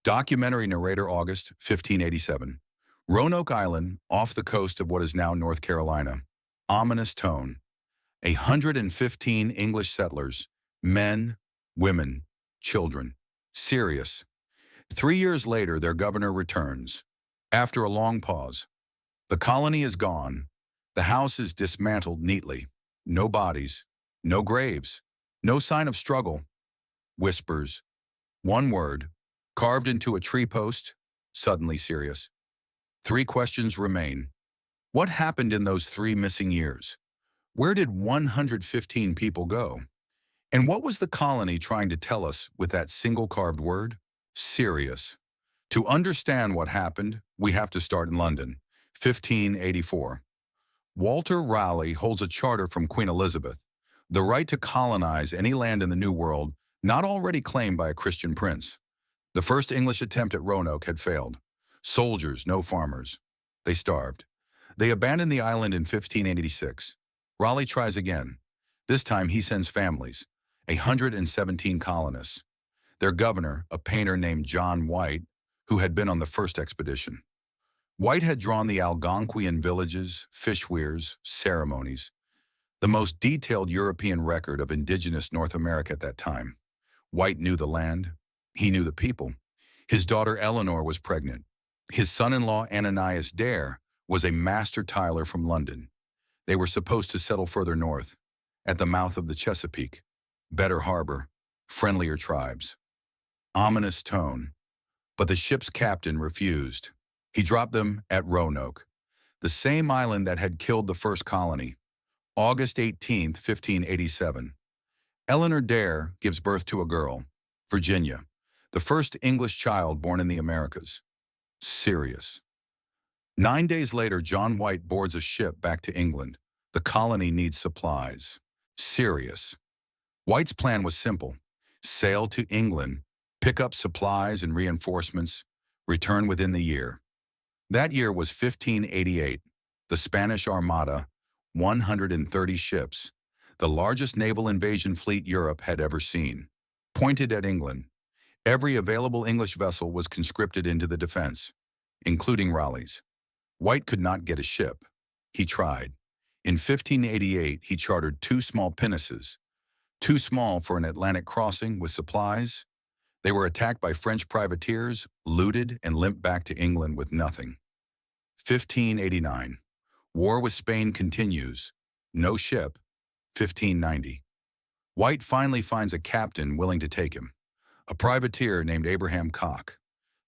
Documentary narrator August 1587. Roanoke Island, off the coast of what is now North Carolina. Ominous tone. 115 English settlers, men, women, children. Serious. 3 years later, their governor returns. After a long pause. The colony is gone. The house is dismantled neatly. No bodies. No graves. No sign of struggle. Whispers. One word. Carved into a tree post. Suddenly serious. 3 questions remain. What happened in those 3 missing years? Where did 115 people go? And what was the colony trying to tell us with that single carved word? Serious. To understand what happened, we have to start in London, 1584. Walter Raleigh holds a charter from Queen Elizabeth, the right to colonize any land in the New World not already claimed by a Christian prince. The first English attempt at Roanoke had failed. Soldiers, no farmers. They starved. They abandoned the island in 1586. Raleigh tries again. This time he sends families, 117 colonists. Their governor, a painter named John White, who had been on the first expedition. White had drawn the Algonquian villages, fish weirs, ceremonies, the most detailed European record of indigenous North America at that time. White knew the land. He knew the people. His daughter Eleanor was pregnant. His son-in-law Ananias Dare was a master tiler from London. They were supposed to settle further north, at the mouth of the Chesapeake. Better harbor, friendlier tribes. Ominous tone. But the ship's captain refused. He dropped them at Roanoke, the same island that had killed the first colony. August 18, 1587. Eleanor Dare gives birth to a girl, Virginia, the first English child born in the Americas. Serious. 9 days later, John White boards a ship back to England. The colony needs supplies. Serious. White's plan was simple. Sail to England, pick up supplies and reinforcements, return within the year. That year was 1588. The Spanish Armada, 130 ships, the largest naval invasion fleet Europe had ever seen, pointed at England. Every available English vessel was conscripted into the defense, including Raleigh's. White could not get a ship. He tried. In 1588, he chartered 2 small pinnaces, too small for an Atlantic crossing with supplies. They were attacked by French privateers, looted, and limped back to England with nothing. 1589. War with Spain continues. No ship. 1590. White finally finds a captain willing to take him, a privateer named Abraham Cock.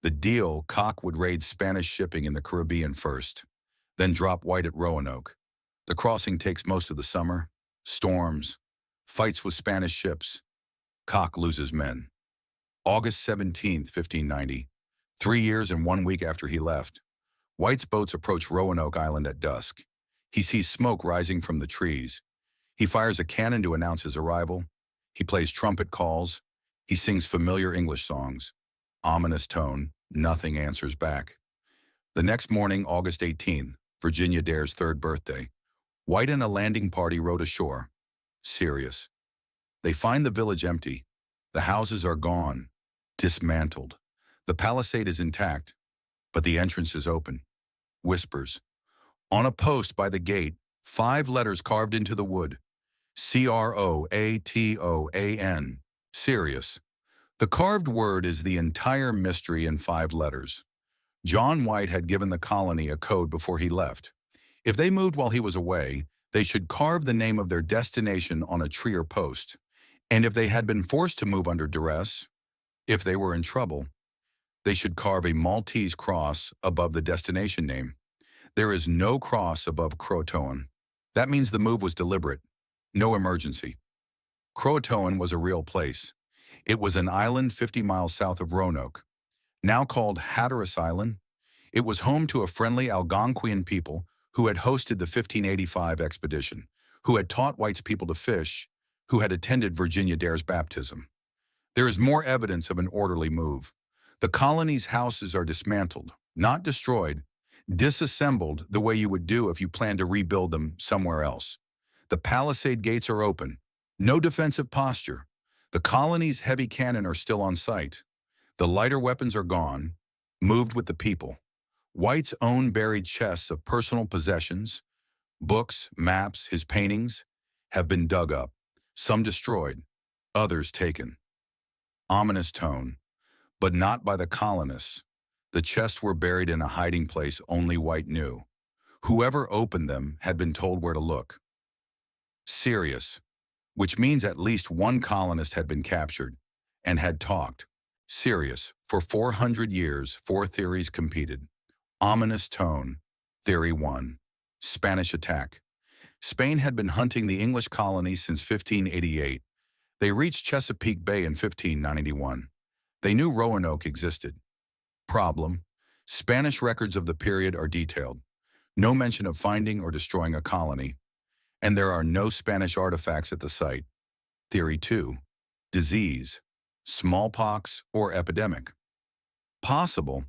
The deal: Cock would raid Spanish shipping in the Caribbean first, then drop White at Roanoke. The crossing takes most of the summer. Storms, fights with Spanish ships. Cock loses men. August 17, 1590. 3 years and 1 week after he left, White's boats approach Roanoke Island at dusk. He sees smoke rising from the trees. He fires a cannon to announce his arrival. He plays trumpet calls. He sings familiar English songs. Ominous tone. Nothing answers back. The next morning, August 18th, Virginia Dare's 3rd birthday, White and a landing party rowed ashore. Serious. They find the village empty. The houses are gone, dismantled. The palisade is intact, but the entrance is open. Whispers. On a post by the gate, 5 letters carved into the wood. Croatoan. Serious. The carved word is the entire mystery in 5 letters. John White had given the colony a code before he left. If they moved while he was away, they should carve the name of their destination on a tree or post. And if they had been forced to move under duress, if they were in trouble, they should carve a Maltese cross above the destination name. There is no cross above Croatoan. That means the move was deliberate. No emergency. Croatoan was a real place. It was an island 50 miles south of Roanoke, now called Hatteras Island. It was home to a friendly Algonquian people who had hosted the 1585 expedition, who had taught White's people to fish, who had attended Virginia Dare's baptism. There is more evidence of an orderly move. The colony's houses are dismantled, not destroyed, disassembled the way you would do if you planned to rebuild them somewhere else. The palisade gates are open. No defensive posture. The colony's heavy cannon are still on site. The lighter weapons are gone, moved with the people. White's own buried chests of personal possessions, books, maps, his paintings, have been dug up, some destroyed, others taken. Ominous tone, but not by the colonists. The chests were buried in a hiding place only White knew. Whoever opened them had been told where to look. Serious, which means at least one colonist had been captured and had talked. Serious, for 400 years, four theories competed. Ominous tone, Theory 1. Spanish attack. Spain had been hunting the English colonies since 1588. They reached Chesapeake Bay in 1591. They knew Roanoke existed. Problem: Spanish records of the period are detailed. No mention of finding or destroying a colony, and there are no Spanish artifacts at the site. Theory 2. Disease, smallpox, or epidemic. Possible,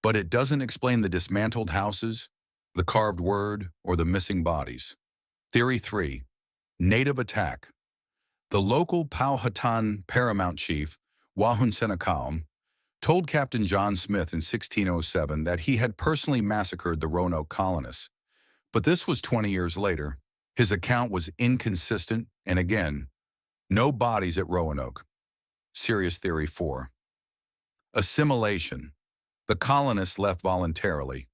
but it doesn't explain the dismantled houses, the carved word, or the missing bodies. Theory 3. Native attack. The local Powhatan paramount chief, Wahun Senecauam, told Captain John Smith in 1607 that he had personally massacred the Roanoke colonists. But this was 20 years later. His account was inconsistent, and again, no bodies at Roanoke. Serious Theory 4. Assimilation. The colonists left voluntarily.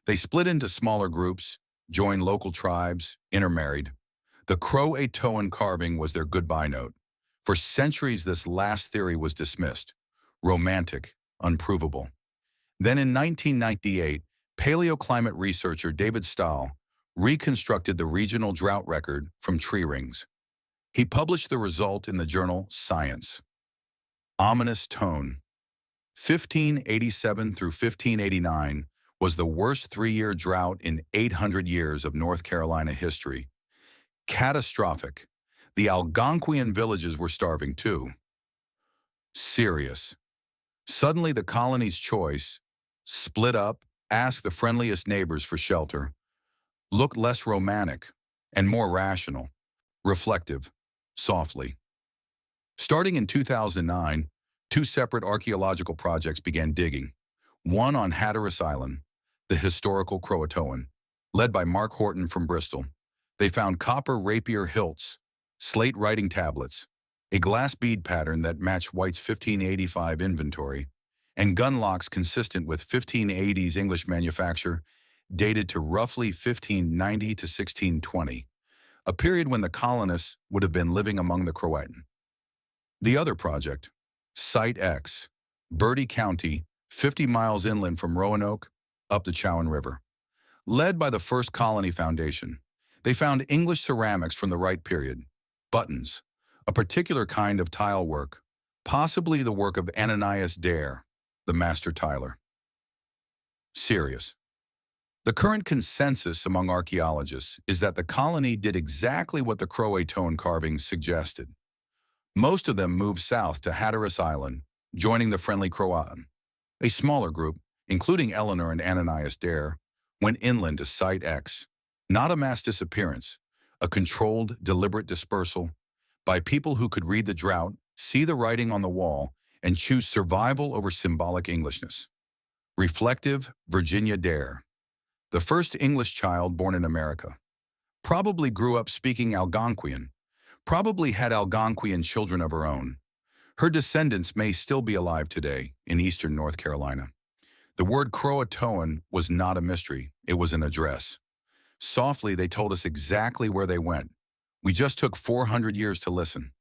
They split into smaller groups, joined local tribes, intermarried. The Croatoan carving was their goodbye note. For centuries, this last theory was dismissed. Romantic, unprovable. Then in 1998, paleoclimate researcher David Stahle reconstructed the regional drought record from tree rings. He published the result in the journal Science. Ominous tone. 1587 through 1589 was the worst three-year drought in 800 years of North Carolina history. Catastrophic. The Algonquian villages were starving too. Serious. Suddenly the colony's choice, split up, ask the friendliest neighbors for shelter, looked less romantic and more rational, reflective, softly. Starting in 2009, two separate archaeological projects began digging. One on Hatteras Island, the historical Croatoan, led by Mark Horton from Bristol. They found copper rapier hilts, slate writing tablets, a glass bead pattern that matched White's 1585 inventory, and gun locks consistent with 1580s English manufacture, dated to roughly 1590 to 1620, a period when the colonists would have been living among the Croatoan. The other project, Site X, Bertie County, 50 miles inland from Roanoke, up the Chowan River. Led by the First Colony Foundation, they found English ceramics from the right period, buttons, a particular kind of tile work, possibly the work of Ananias Dare, the master tiler. Serious. The current consensus among archaeologists is that the colony did exactly what the Croatoan carvings suggested. Most of them moved south to Hatteras Island, joining the friendly Croatoan. A smaller group, including Eleanor and Ananias Dare, went inland to Site X. Not a mass disappearance, a controlled, deliberate dispersal by people who could read the drought, see the writing on the wall, and choose survival over symbolic Englishness. Reflective Virginia Dare, the first English child born in America, probably grew up speaking Algonquian, probably had Algonquian children of her own. Her descendants may still be alive today in eastern North Carolina. The word Croatoan was not a mystery, it was an address. Softly, they told us exactly where they went. We just took 400 years to listen.